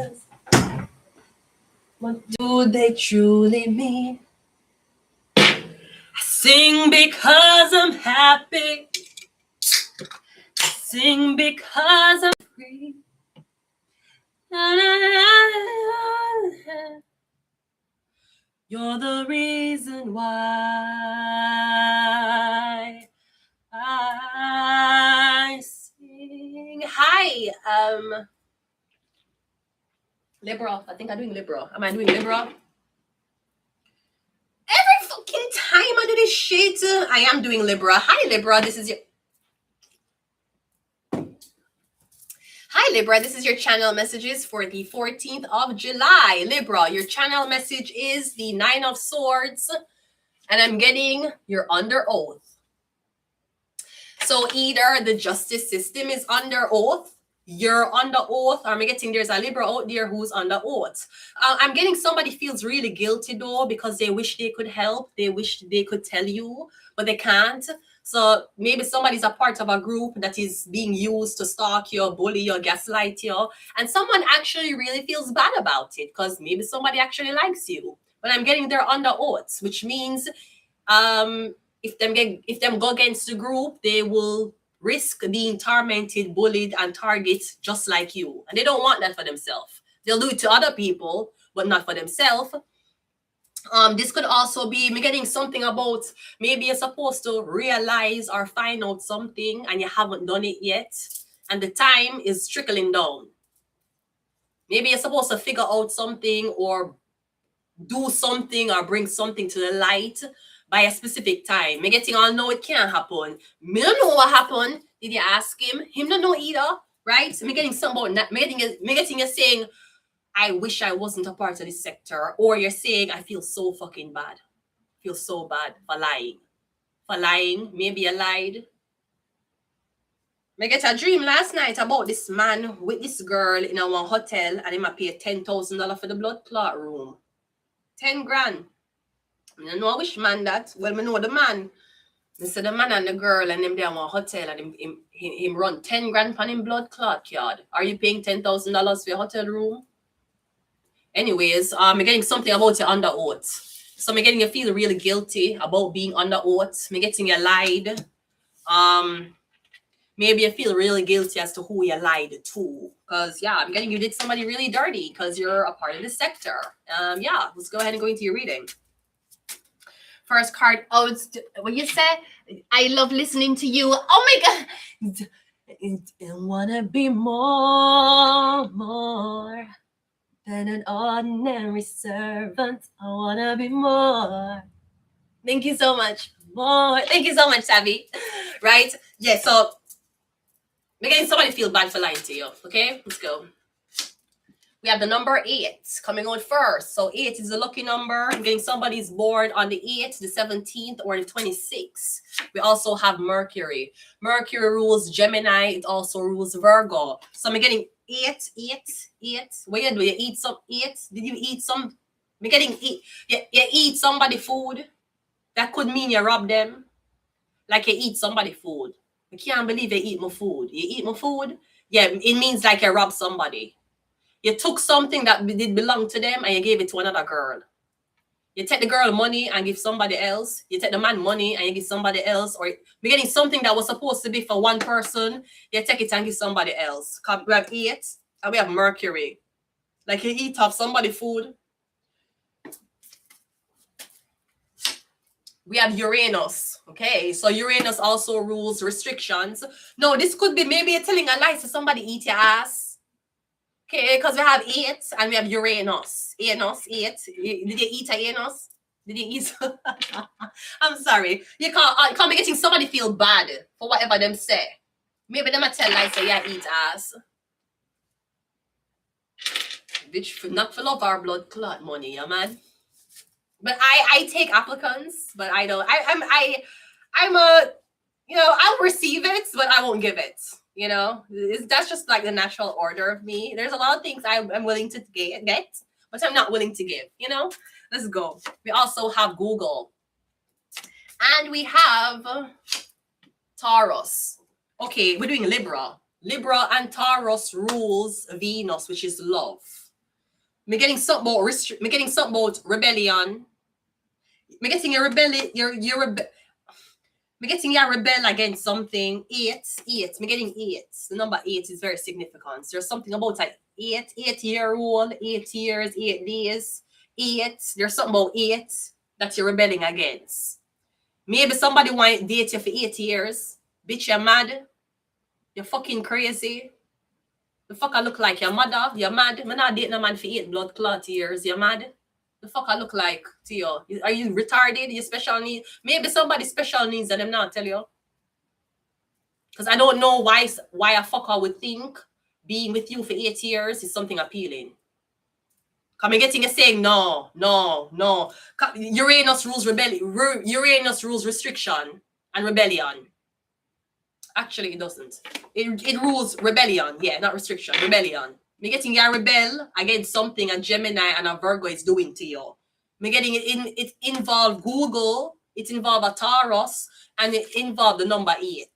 reasons. What do they truly mean? I sing because I'm happy. I sing because I'm free. Na, na, na, na. You're the reason why I sing. Hi, Libra. I think I'm doing Libra. Am I doing Libra? Every fucking time I do this shit, I am doing Libra. Hi, Libra. This is your... Hi, Libra. This is your channel messages for the 14th of July. Libra, your channel message is the 9 of Swords, and I'm getting you're under oath. So either the justice system is under oath, you're under oath, or I'm getting there's a Libra out there who's under oath. I'm getting somebody feels really guilty though because they wish they could help. They wish they could tell you, but they can't. So maybe somebody's a part of a group that is being used to stalk you, bully you, gaslight you, and someone actually really feels bad about it because maybe somebody actually likes you. But I'm getting they're under oath, which means if them go against the group, they will risk being tormented, bullied, and targeted just like you. And they don't want that for themselves. They'll do it to other people, but not for themselves. This could also be me getting something about maybe you're supposed to realize or find out something and you haven't done it yet. And the time is trickling down. Maybe you're supposed to figure out something or do something or bring something to the light by a specific time. Me getting all know it can't happen. Me don't know what happened. Did you ask him? Him don't know either, right? Me getting something about me getting you saying, I wish I wasn't a part of this sector. Or you're saying, I feel so fucking bad. Feel so bad for lying. For lying. Maybe you lied. I get a dream last night about this man with this girl in a one hotel and him a pay $10,000 for the blood clot room. 10 grand. I don't know which man that. Well, I know the man. I said the man and the girl and them there in one hotel and him run 10 grand on him blood clot yard. Are you paying $10,000 for your hotel room? Anyways, I'm getting something about you under oath. So I'm getting you feel really guilty about being under oath. I'm getting you lied. Maybe you feel really guilty as to who you lied to. Because, yeah, I'm getting you did somebody really dirty because you're a part of the sector. Yeah, let's go ahead and go into your reading. First card. Oh, what you said? I love listening to you. Oh, my God. I want to be more than an ordinary servant. I want to be more. Thank you so much. More. Thank you so much, Savvy. Right? Yeah, so making somebody feel bad for lying to you. Okay, let's go. We have the number 8 coming out first. So 8 is a lucky number. I'm getting somebody's born on the 8th, the 17th, or the 26th. We also have Mercury. Mercury rules Gemini. It also rules Virgo. So I'm getting 8. What you do? You eat some 8? Did you eat some? I'm getting eat. You eat somebody food. That could mean you rob them. Like you eat somebody food. I can't believe you eat my food. You eat my food? Yeah, it means like you rob somebody. You took something that did belong to them and you gave it to another girl. You take the girl money and give somebody else. You take the man money and you give somebody else. Or you're getting something that was supposed to be for one person. You take it and give somebody else. We have 8 and we have Mercury. Like you eat off somebody's food. We have Uranus. Okay, so Uranus also rules restrictions. No, this could be maybe you're telling a lie to somebody eat your ass. Okay, because we have 8 and we have Uranus. 8. Did you eat a Uranus? Did you eat? I'm sorry. You can't be getting somebody feel bad for whatever them say. Maybe them a tell lies say yeah, eat ass. Bitch, not for love our blood clot money, yeah, man. But I take applicants, but I don't. I'm a, you know, I'll receive it, but I won't give it. You know, that's just like the natural order of me. There's a lot of things I'm willing to get, but I'm not willing to give. You know, let's go. We also have Google, and we have Taurus. Okay, we're doing Libra. Libra and Taurus rules Venus, which is love. Me getting something about me getting something about rebellion. Me getting a rebellion. Me getting a rebel against something. Eight. Me getting eight. The number 8 is very significant. There's something about like 8 year old, 8 years, 8 days, 8. There's something about 8 that you're rebelling against. Maybe somebody want to date you for 8 years. Bitch, you're mad. You're fucking crazy. The fuck I look like your mother. You're mad. I'm not dating a man for 8 blood clot years. You're mad. The fuck I look like to you? Are you retarded? You special needs? Maybe somebody special needs and them not tell you. Because I don't know why a fucker would think being with you for 8 years is something appealing. Come and getting you saying no. Uranus rules rebellion. Uranus rules restriction and rebellion. Actually, it doesn't. It rules rebellion. Yeah, not restriction. Rebellion. Me getting you rebel against something a Gemini and a Virgo is doing to you. Me getting it involve Google. It involve a Taurus and it involve the number 8.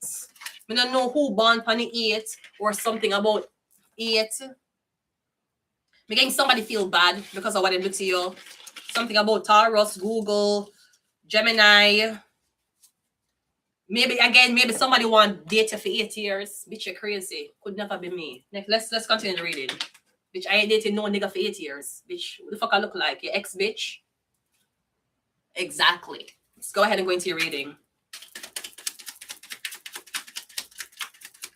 Me don't know who born on the 8 or something about 8. Me getting somebody feel bad because of what they do to you. Something about Taurus, Google, Gemini. Maybe somebody want date you for 8 years. Bitch, you're crazy. Could never be me. Let's continue the reading. Bitch, I ain't dating no nigga for 8 years. Bitch, what the fuck I look like? Your ex bitch? Exactly. Let's go ahead and go into your reading.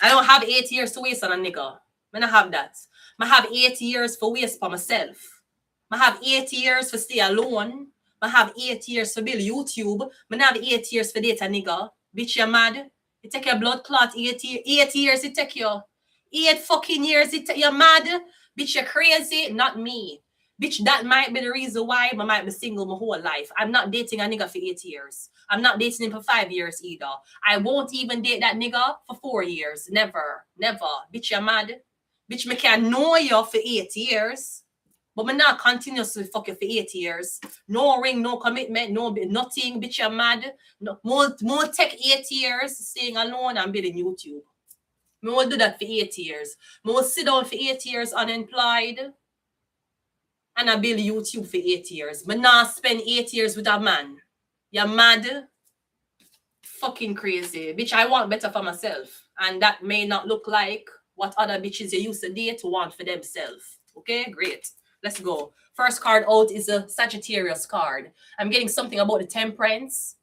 I don't have 8 years to waste on a nigga. I don't have that. I have 8 years for waste for myself. I have 8 years for stay alone. I have 8 years for build YouTube. I have 8 years for date a nigga. Bitch, you're mad. It take your blood clot 8 years. 8 years it take you. 8 fucking years it take you're mad. Bitch, you're crazy. Not me. Bitch, that might be the reason why I might be single my whole life. I'm not dating a nigga for 8 years. I'm not dating him for 5 years either. I won't even date that nigga for 4 years. Never. Bitch, you're mad. Bitch, me can know you for 8 years. But me not continuously fuck you for 8 years. No ring, no commitment, no nothing. Bitch, you're mad. No, more take 8 years staying alone and building YouTube. Me will do that for 8 years. Me will sit down for 8 years unemployed and I build YouTube for 8 years. Me not spend 8 years with a man. You're mad. Fucking crazy. Bitch, I want better for myself. And that may not look like what other bitches you used to date want for themselves. Okay, great. Let's go. First card out is a Sagittarius card. I'm getting something about the temperance.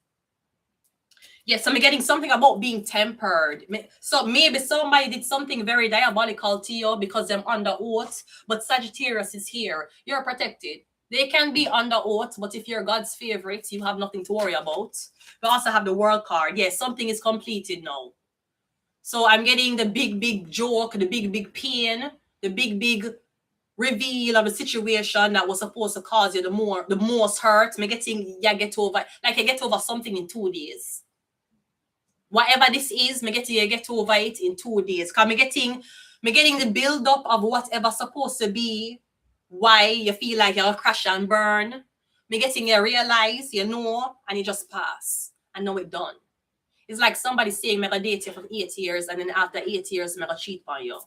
Yes, I'm getting something about being tempered. So maybe somebody did something very diabolical to you because they're under oath, but Sagittarius is here. You're protected. They can be under oath, but if you're God's favorite, you have nothing to worry about. We also have the World card. Yes, something is completed now. So I'm getting the big joke, the big pain, the big reveal of a situation that was supposed to cause you the most hurt. Me getting you get over, like you get over something in 2 days. Whatever this is, me getting you get over it in 2 days. Cause me getting the build up of whatever supposed to be. Why you feel like you'll crash and burn. Me getting you realize, you know, and you just pass. And now it's done. It's like somebody saying, me gonna date you for 8 years, and then after 8 years, me gonna cheat on you.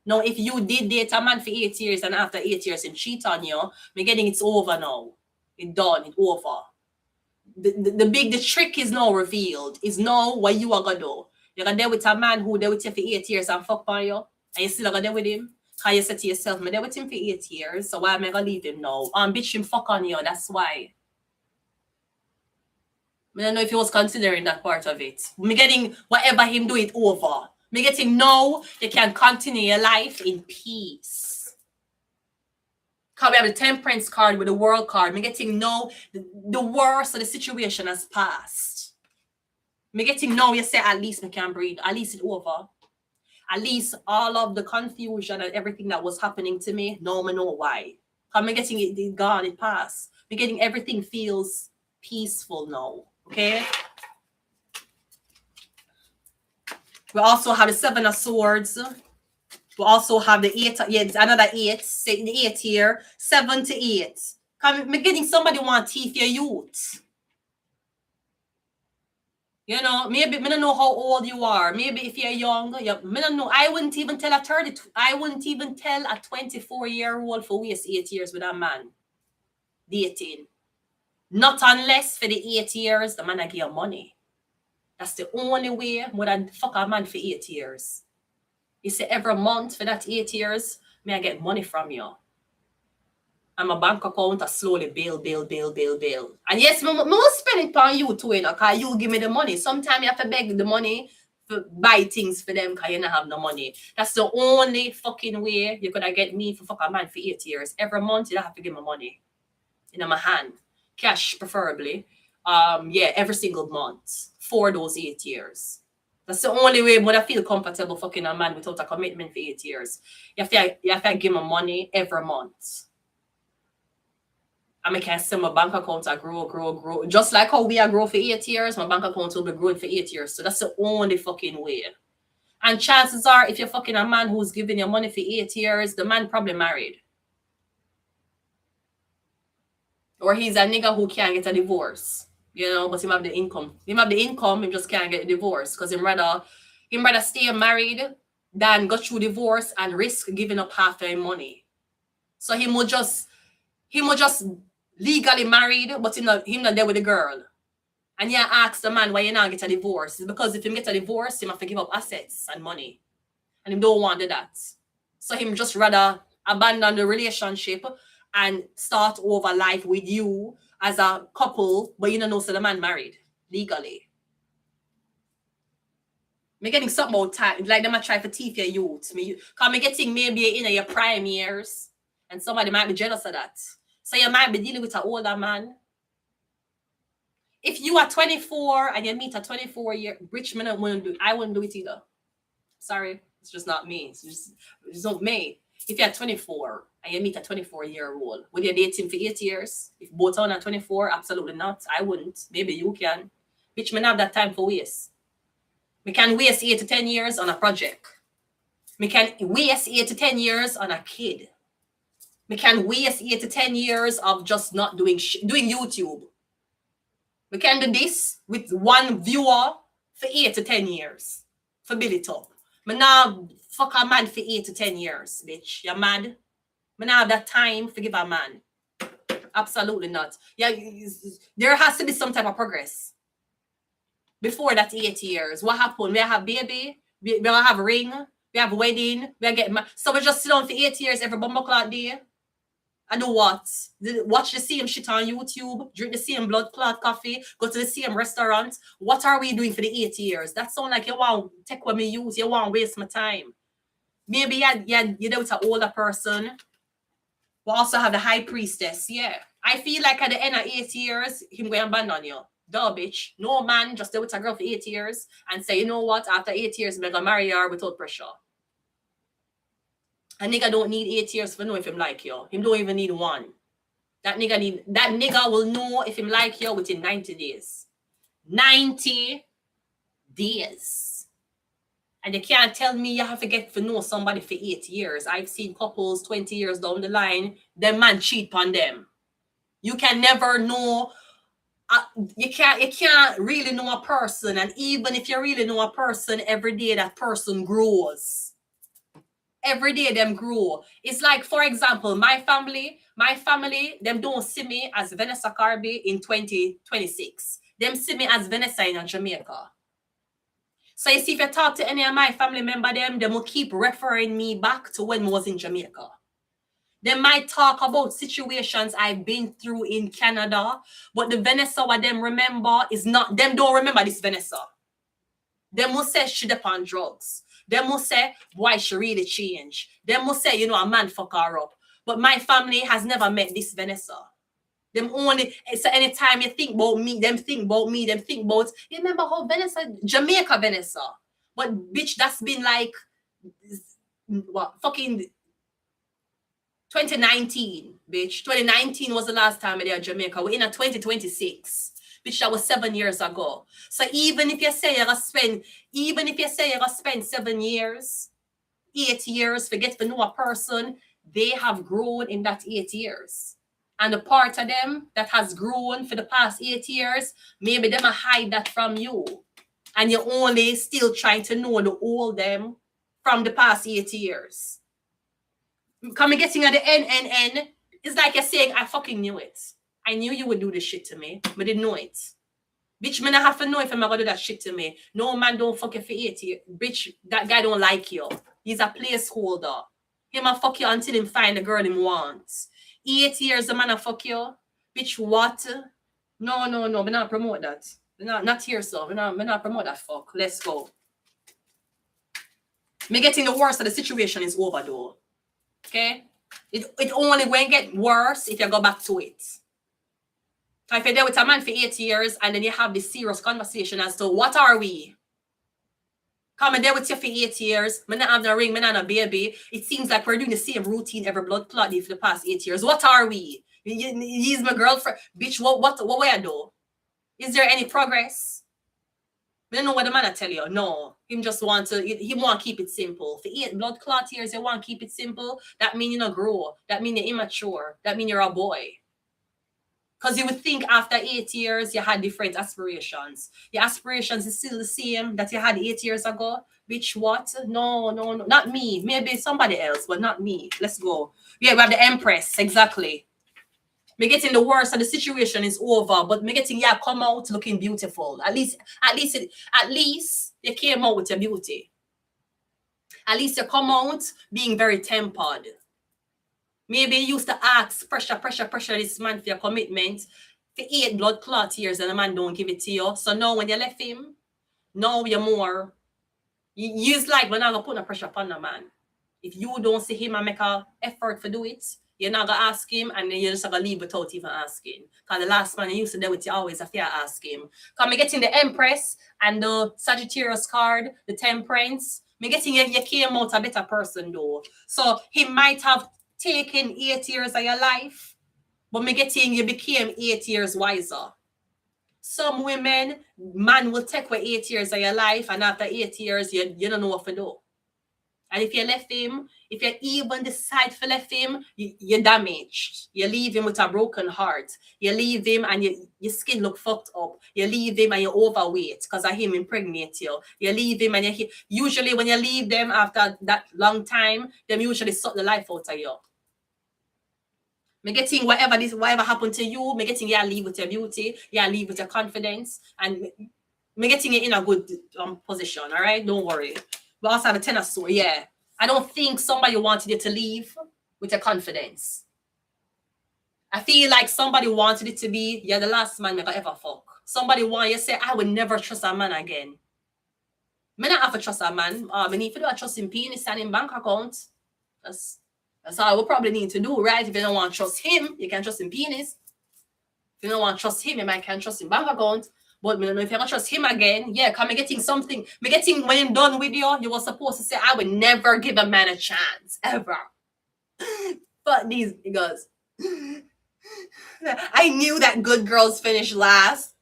Now, if you did date a man for 8 years, and after 8 years, and cheat on you, me getting it's over now. It's done. It's over. The trick is now revealed. Is now what you are gonna do. You're gonna deal with a man who deal with you for 8 years and fuck on you, and you still gonna deal with him. How you say to yourself, me deal with him for 8 years, so why am I gonna leave him now? Bitch him fuck on you. That's why. I don't know if he was considering that part of it. Me getting whatever him do it over. Me getting now you can continue your life in peace. Because we have the Temperance card with the World card. Me getting now the worst of the situation has passed. Me getting now you say at least me can breathe. At least it's over. At least all of the confusion and everything that was happening to me, no me know why. Because me getting it gone, it passed. Me getting everything feels peaceful now. Okay. We also have the 7 of Swords. We also have the 8. Yeah, another 8. Say the 8 here. 7 to 8. I'm getting somebody want teeth your youth. You know, maybe I don't know how old you are. Maybe if you're young, I don't know. I wouldn't even tell a 30. I wouldn't even tell a 24-year-old for waste 8 years with a man dating. Not unless for the 8 years the man I give you money. That's the only way more than fuck a man for 8 years. You say every month for that 8 years, may I get money from you. And my bank account are slowly build. And yes, I will spend it on you too, you know, because you give me the money. Sometimes you have to beg the money to buy things for them because you don't have no money. That's the only fucking way you could get me for fuck a man for 8 years. Every month you don't have to give me money in my hand. Cash preferably. Yeah, every single month for those 8 years. That's the only way when I feel comfortable fucking a man without a commitment for 8 years. You have to give me money every month. And I can see my bank account grow. Just like how we are grow for 8 years, my bank account will be growing for 8 years. So that's the only fucking way. And chances are, if you're fucking a man who's giving you money for 8 years, the man probably married. Or he's a nigga who can't get a divorce. You know, but him have the income. Him just can't get a divorce. Because him rather stay married than go through divorce and risk giving up half their money. So he would just legally married, but him not there with the girl. And you ask the man why you not get a divorce. It's because if him get a divorce, him have to give up assets and money. And him don't want to do that. So him just rather abandon the relationship and start over life with you as a couple, but you don't know so the man married legally. Me getting something about time, like them I try for teeth your youth. Cause me getting maybe in your prime years, and somebody might be jealous of that. So you might be dealing with an older man. If you are 24 and you meet a 24-year rich man, I wouldn't do it either. Sorry, it's just not me. It's just not me. If you're 24 and you meet a 24-year-old, would you date him for 8 years? If both are 24, absolutely not. I wouldn't. Maybe you can. Bitch, man have that time for waste. We can waste 8 to 10 years on a project. We can waste 8 to 10 years on a kid. We can waste 8 to 10 years of just not doing YouTube. We can do this with one viewer for 8 to 10 years. For build it up. Me now fuck a man for 8 to 10 years, bitch. You're mad? Me now have that time to give a man. Absolutely not. Yeah, there has to be some type of progress. Before that 8 years, what happened? We have baby, we have a ring, we have a wedding, we get married. So we just sit down for 8 years every bumble clot day. And do what? Watch the same shit on YouTube, drink the same blood clot coffee, go to the same restaurant. What are we doing for the 8 years? That sound like you want to take what me use, you want to waste my time. Maybe you're there with an older person. We also have the high priestess. Yeah. I feel like at the end of 8 years, him going to abandon you. Duh, bitch. No man just there with a girl for 8 years and say, you know what? After 8 years, I'm going to marry her without pressure. A nigga don't need 8 years to know if him like you. Him don't even need one. That nigga will know if him like you within 90 days. 90 days. And you can't tell me you have to get to know somebody for 8 years. I've seen couples 20 years down the line, them man cheat on them. You can never know. You can't really know a person. And even if you really know a person, every day that person grows. Every day them grow. It's like, for example, my family, them don't see me as Vanessa Carby in 2026. Them see me as Vanessa in Jamaica. So you see, if you talk to any of my family member, them will keep referring me back to when I was in Jamaica. They might talk about situations I've been through in Canada, but the Vanessa what them remember is not, them don't remember this Vanessa. Them will say she depend on drugs. Them will say, why she really changed. Them will say, a man fuck her up. But my family has never met this Vanessa. Them only, so anytime you think about me, them think about, you remember how Vanessa, Jamaica Vanessa. But bitch, that's been like, what, fucking 2019, bitch. 2019 was the last time I did Jamaica. We're in a 2026. Bitch, that was 7 years ago. So even if you say you're gonna spend 7 years, 8 years to get to know a person, they have grown in that 8 years. And the part of them that has grown for the past 8 years, maybe them hide that from you. And you're only still trying to know the old them from the past 8 years. Coming getting at the end, it's like you're saying, I fucking knew it. I knew you would do this shit to me, but didn't know it. Bitch, man, I have to know if I'm gonna do that shit to me. No man don't fuck you for 8 years. Bitch, that guy don't like you. He's a placeholder. He might fuck you until him find the girl him wants. 8 years the man a fuck you. Bitch, what? No, we not promote that. We not here, so we not promote that fuck. Let's go. Me getting the worst of the situation is over though. Okay? It only when get worse if you go back to it. If you're there with a man for 8 years and then you have this serious conversation as to what are we? Come there with you for 8 years. Me not have no ring, me not have a baby. It seems like we're doing the same routine every blood clot for the past 8 years. What are we? He's my girlfriend. Bitch, what way I do? Is there any progress? I don't know what the man I tell you. No. He want to keep it simple. For 8 blood clot years, you want to keep it simple. That mean you not grow. That mean you're immature. That mean you're a boy. Because you would think after 8 years, you had different aspirations. Your aspirations is still the same that you had 8 years ago. Bitch, what? No. Not me. Maybe somebody else, but not me. Let's go. Yeah, we have the Empress. Exactly. Me getting the worst of the situation is over, but me getting come out looking beautiful. At least you came out with your beauty. At least you come out being very tempered. Maybe you used to ask pressure this man for your commitment for 8 blood clot years and the man don't give it to you. So now when you left him, now you're more. You's like when I'm gonna put no pressure upon the man. If you don't see him and make an effort to do it, you're not gonna ask him, and then you're just gonna leave without even asking. Because the last man you used to do with you always have to ask him. Because me getting the Empress and the Sagittarius card, the Temperance. Me getting you came out a better person though. So he might have taken 8 years of your life, but me getting you became 8 years wiser. Some women, man will take away 8 years of your life, and after 8 years, you don't know what to do. And if you left him, if you even decide to left him, you're damaged. You leave him with a broken heart. You leave him and your skin look fucked up. You leave him and you're overweight because of him impregnate you. You leave him and usually when you leave them after that long time, them usually suck the life out of you. Me getting whatever happened to you, me getting you leave with your beauty, you leave with your confidence, and me getting you in a good position, all right? Don't worry. We also have a 10 of swords, yeah. I don't think somebody wanted you to leave with your confidence. I feel like somebody wanted it to be, you're the last man I ever fuck. Somebody want you to say, I would never trust a man again. Me not have to trust a man. I need to do a trust in penis and in bank account. That's all we probably need to do, right? If you don't want to trust him, you can trust in penis. If you don't want to trust him, you might can trust in bank account. But I don't know if you're going to trust him again. Yeah, come getting something. Me getting when I'm done with you, you were supposed to say, I would never give a man a chance, ever. But these niggas. I knew that good girls finish last.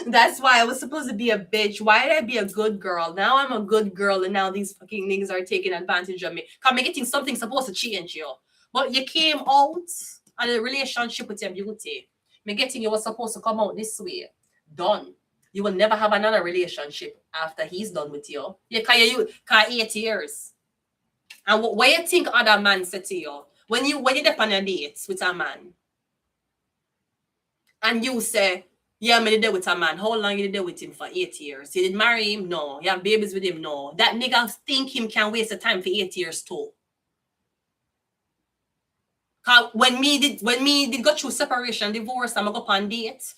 That's why I was supposed to be a bitch. Why did I be a good girl? Now I'm a good girl, and now these fucking niggas are taking advantage of me. Come getting something supposed to change you. But you came out on a relationship with your beauty. Me getting you was supposed to come out this way. Done. You will never have another relationship after he's done with you. You 8 years. And what you think other man said to you? When you dip on a date with a man, and you say, yeah, me did that with a man. How long you did that with him for 8 years? You did marry him? No. You have babies with him? No. That nigga think him can waste the time for 8 years too. When me did go through separation, divorce, I'm go on dates.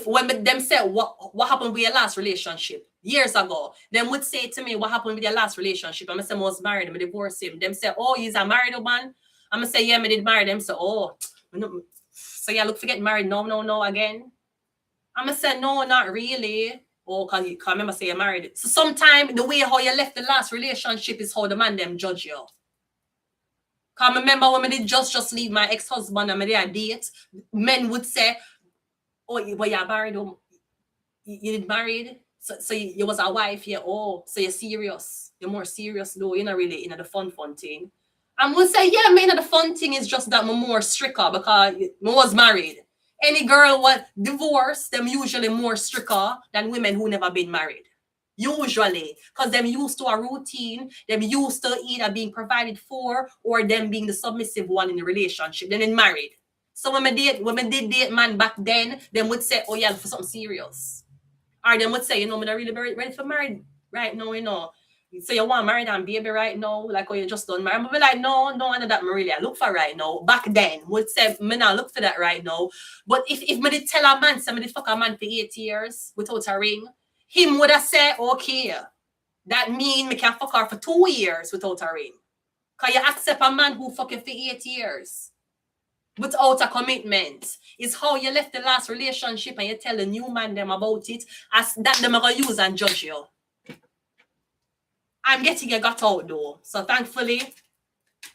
When them say what happened with your last relationship years ago, them would say to me, what happened with your last relationship? I'm say I was married, I divorced him. Them say, oh, he's a married man. I'm gonna say, yeah, I did marry them. So, oh, so yeah, look for getting married. No, again. I'm gonna say, no, not really. Oh, cause you can't remember say you're married. So sometimes the way how you left the last relationship is how the man them judge you. Cause remember when I did just leave my ex-husband and I did a date, men would say, oh, well, you're married. You did married. So you was a wife, yeah. Oh, so you're serious. You're more serious though. You're not really in the fun thing. And we'll say, yeah, man, the fun thing is just that I'm more stricter because I was married. Any girl what divorced, them usually more stricter than women who never been married. Usually, because them used to a routine, them used to either being provided for or them being the submissive one in the relationship. Then married. So when I did date man back then, them would say, oh yeah, for something serious. Or them would say, you know, I'm not really ready for married right now, you know. So you want married and baby right now, like oh you just done married. But be like, no, none of that me really I look for right now. Back then, would say me not look for that right now. But if me did tell a man, somebody fuck a man for 8 years without a ring, him would have said, okay, that mean me can fuck her for 2 years without a ring. Cause you accept a man who fuck you for 8 years without a commitment. Is how you left the last relationship and you tell the new man them about it, as that them are gonna use and judge you. I'm getting you got out though. So thankfully,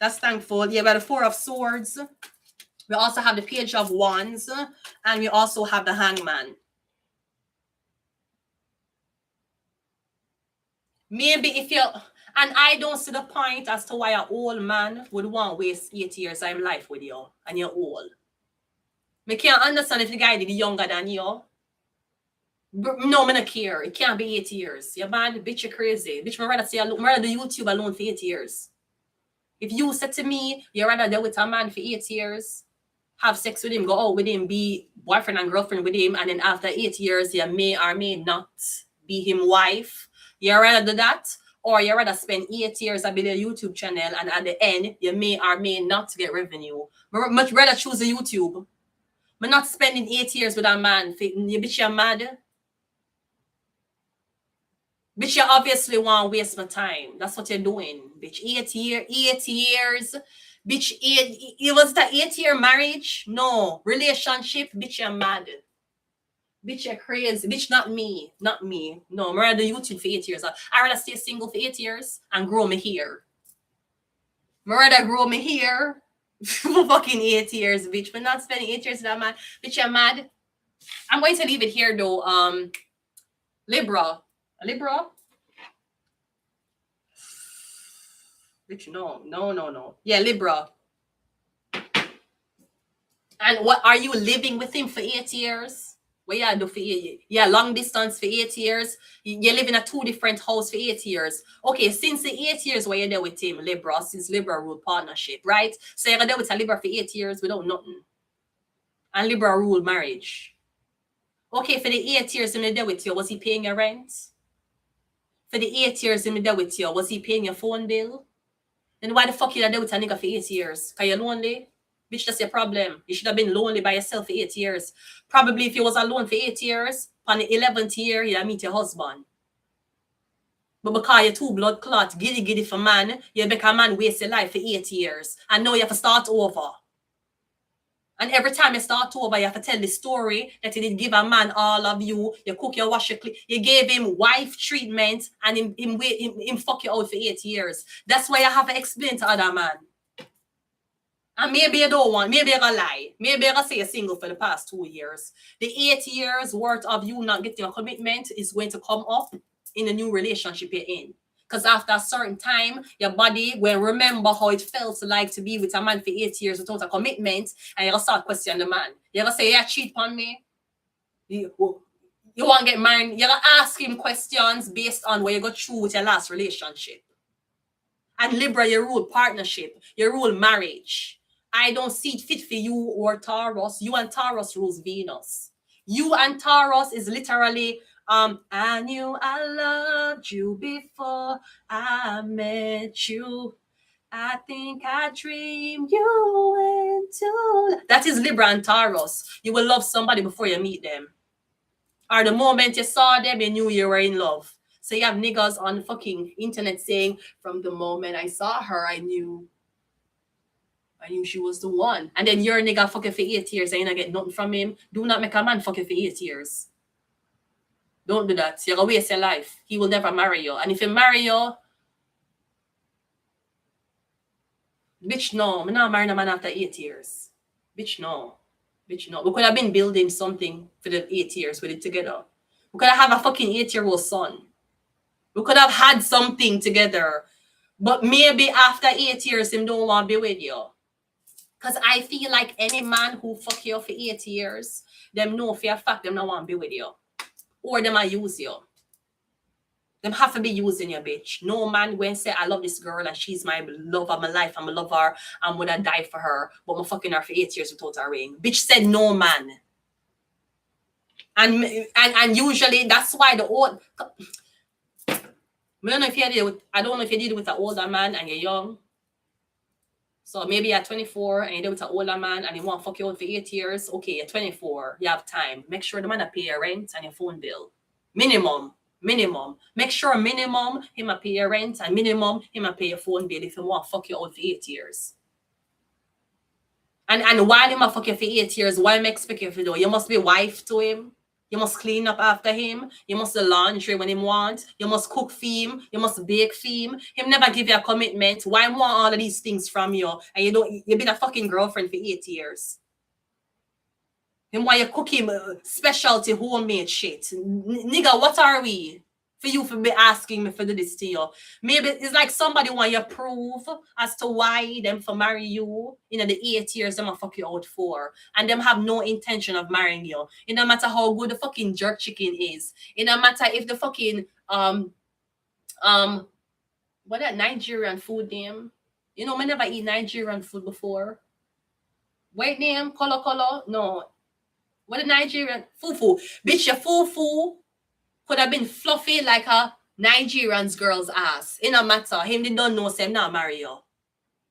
that's thankful. Yeah, we have the Four of Swords. We also have the Page of Wands, and we also have the Hangman. Maybe if you, and I don't see the point as to why an old man would want to waste 8 years of life with you and you're old. I can't understand if the guy did younger than you. No, I don't care. It can't be 8 years. You're mad, bitch, you're crazy. Bitch, I'd rather do YouTube alone for 8 years. If you said to me, you'd rather deal with a man for 8 years, have sex with him, go out with him, be boyfriend and girlfriend with him, and then after 8 years, you may or may not be him wife. You'd rather do that? Or you'd rather spend 8 years to build a YouTube channel, and at the end, you may or may not get revenue. But much rather choose the YouTube. But not spending 8 years with a man. You bitch, you're mad. Bitch, you obviously want to waste my time. That's what you're doing, bitch. 8 years. Bitch, it was the 8-year marriage? No. Relationship? Bitch, you're mad. Bitch, you're crazy. Bitch, not me. Not me. No, I'm rather YouTube for 8 years. I'd rather stay single for 8 years and grow me hair. I'm rather grow me hair for fucking 8 years, bitch. But not spending 8 years with that man. Bitch, you're mad. I'm going to leave it here, though. Libra. Bitch, no. Yeah, Libra. And what are you living with him for 8 years? What you do for 8 years? Yeah, long distance for 8 years. You live in a 2 different house for 8 years. Okay, since the 8 years where you're there with him, Libra, since Libra rule partnership, right? So you're there with a Libra for 8 years without nothing. And Libra rule marriage. Okay, for the 8 years in there with you, was he paying your rent? For the 8 years in there with you, was he paying your phone bill? Then why the fuck you there with a nigga for 8 years? Cause you're lonely? Bitch, that's your problem. You should have been lonely by yourself for 8 years. Probably if you was alone for 8 years, on the 11th year, you'd meet your husband. But because you're too blood clot, giddy for man, you make a man waste your life for 8 years. And now you have to start over. And every time you start over, you have to tell the story that you did give a man all of you. You cook, you wash, you clean. You gave him wife treatment and him fuck you out for 8 years. That's why you have to explain to other man. And maybe you don't want, maybe you're gonna lie. Maybe you're gonna say you're single for the past 2 years. The 8 years worth of you not getting a commitment is going to come up in a new relationship you're in. Because after a certain time, your body will remember how it felt like to be with a man for 8 years without a commitment, and you're gonna start questioning the man. You're gonna say, yeah, cheat on me. You want to get married, you're gonna ask him questions based on what you got through with your last relationship. And Libra, you rule partnership, you rule marriage. I don't see it fit for you or Taurus. You and Taurus rules Venus. You and Taurus is literally, I knew I loved you before I met you. I think I dreamed you into. That is Libra and Taurus. You will love somebody before you meet them. Or the moment you saw them, you knew you were in love. So you have niggas on fucking internet saying, from the moment I saw her, I knew she was the one. And then you're a nigga fucking for 8 years and you not get nothing from him. Do not make a man fucking for 8 years. Don't do that. You're gonna waste your life. He will never marry you. And if he marry you, bitch, no. I'm not marrying a man after 8 years. Bitch, no. Bitch, no. We could have been building something for the 8 years with it together. We could have a fucking 8-year-old son. We could have had something together. But maybe after 8 years, him don't want to be with you. Because I feel like any man who fuck you for 8 years, them know for a fact them don't want to be with you. Or them might use you. Them have to be using your bitch. No man when say I love this girl and she's my love of my life. I'm a love her. I'm gonna die for her. But I'm fucking her for 8 years without a ring. Bitch said no man. And usually that's why the old. I don't know if you did it with an older man and you're young. So maybe you're 24 and you did it with an older man and you want to fuck you out for 8 years. Okay, you're 24. You have time. Make sure the man pay your rent and your phone bill. Minimum. Make sure minimum him pay your rent and minimum him pay your phone bill if you want to fuck you out for 8 years. And while him fuck you for 8 years, why make expect you to do? You must be wife to him. You must clean up after him. You must do laundry when him want. You must cook for him. You must bake for him. Him never give you a commitment. Why want all of these things from you? And you been a fucking girlfriend for 8 years. Him why you cook him specialty homemade shit. Nigga, what are we? For you to be asking me for this to you. Maybe it's like somebody want you prove as to why them for marry you in the 8 years them fuck you out for. And them have no intention of marrying you. It no matter how good the fucking jerk chicken is. It no matter if the fucking what that Nigerian food name? You know, I never eat Nigerian food before. White name, color, no. What a Nigerian fufu. Bitch, your fufu could have been fluffy like a Nigerian's girl's ass. It no matter. Him they don't know say him not marry you.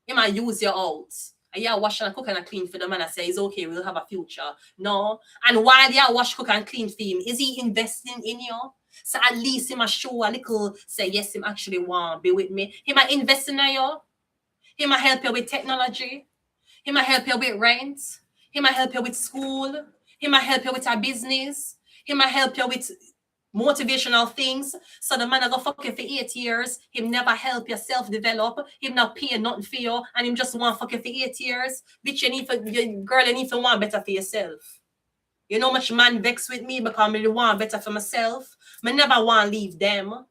He might use you out. And you wash and cook and clean for the man and say it's okay, we'll have a future. No. And while you wash, cook and clean for him, is he investing in you? So at least he might show a little, say yes, him actually want to be with me. He might invest in you. He might help you with technology. He might help you with rent. He might help you with school. He might help you with a business. He might help you with motivational things. So the man go fuck you for 8 years. Him never help you self-develop. Him not pay nothing for you. And him just want fuck you for 8 years. Bitch, you need to want better for yourself. You know much man vex with me because I want better for myself. I never want to leave them.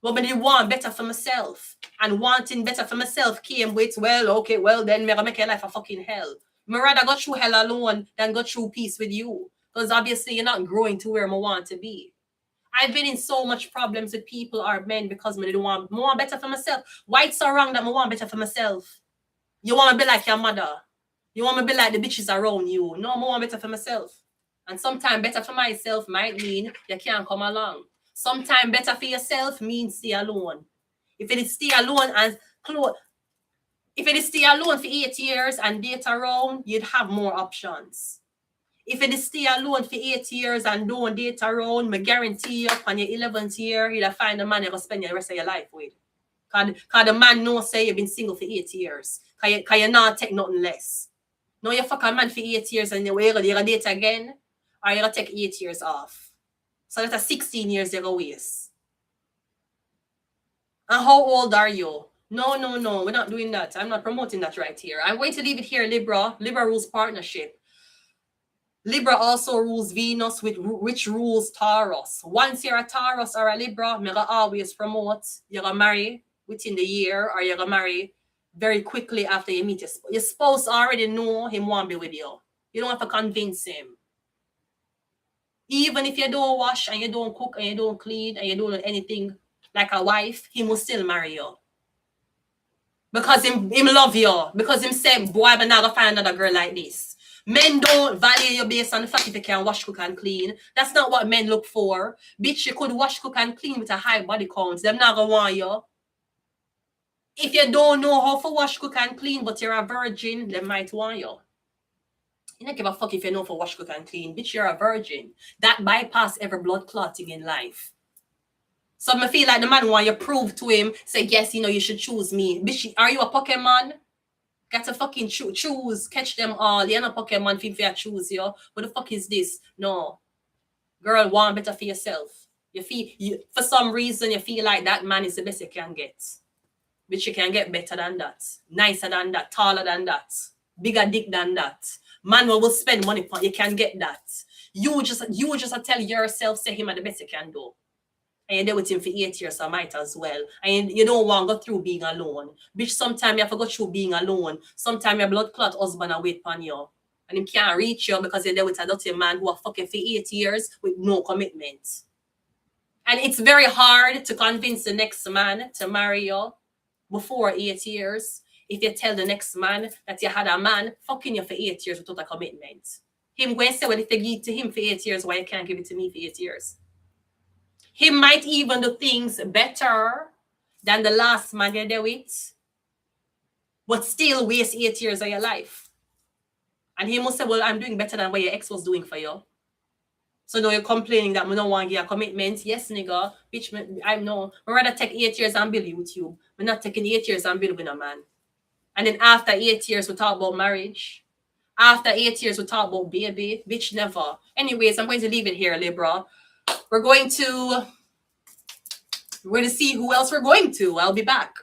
But I want better for myself. And wanting better for myself came with, well, okay, well then, I'm going to make your life a fucking hell. I'd rather go through hell alone than go through peace with you. Because obviously you're not growing to where I want to be. I've been in so much problems with people or men because I want better for myself. Why it's so wrong that I want better for myself? You want to be like your mother. You want to be like the bitches around you. No, I want better for myself. And sometimes better for myself might mean you can't come along. Sometimes better for yourself means stay alone. If it is stay alone and if it is stay alone for 8 years and date around, you'd have more options. If it is stay alone for 8 years and don't date around, I guarantee you on your 11th year, you'll find a man you're going to spend the rest of your life with. Because the man knows say you've been single for 8 years. Because you not take nothing less. No, you fuck a man for 8 years and you're going to date again, or you're going to take 8 years off. So that's 16 years you're going to waste. And how old are you? No, we're not doing that. I'm not promoting that right here. I'm going to leave it here, Libra. Libra rules partnership. Libra also rules Venus, which rules Taurus. Once you're a Taurus or a Libra, I'm going to always promote you're going to marry within the year or you're going to marry very quickly after you meet your spouse already know him want to be with you. You don't have to convince him. Even if you don't wash and you don't cook and you don't clean and you don't do anything like a wife, he will still marry you. Because him love you. Because him say, boy, I'm not gonna find another girl like this. Men don't value you based on the fact if you can wash, cook, and clean. That's not what men look for. Bitch, you could wash, cook, and clean with a high body count. Them not gonna want you. If you don't know how to wash, cook, and clean, but you're a virgin, they might want you. You don't give a fuck if you know for wash, cook, and clean. Bitch, you're a virgin. That bypass every blood clotting in life. So I feel like the man want you prove to him, say, yes, you know, you should choose me. Bitch, are you a Pokemon? Got to fucking choose, catch them all. You're not a Pokemon if you choose you. What the fuck is this? No. Girl, want better for yourself. For some reason, you feel like that man is the best you can get. Bitch, you can get better than that. Nicer than that. Taller than that. Bigger dick than that. Man will spend money for you can get that. You just tell yourself, say him are the best you can do. And you're there with him for 8 years, so I might as well. And you don't want to go through being alone. Bitch, sometimes you have to go through being alone. Sometimes your blood clot husband will wait on you. And him can't reach you because you're there with a dirty man who are fucking for 8 years with no commitment. And it's very hard to convince the next man to marry you before 8 years if you tell the next man that you had a man fucking you for 8 years without a commitment. Him going to say, well, if you give it to him for 8 years, why you can't give it to me for 8 years? He might even do things better than the last man you do it, but still waste 8 years of your life. And he must say, well, I'm doing better than what your ex was doing for you. So now you're complaining that I don't want to give a commitment. Yes, nigga. Bitch, I know. I'd rather take 8 years and build with you. I'm not taking 8 years and build with a man. And then after 8 years, we talk about marriage. After 8 years, we talk about baby. Bitch, never. Anyways, I'm going to leave it here, Libra. We're going to see who else we're going to. I'll be back.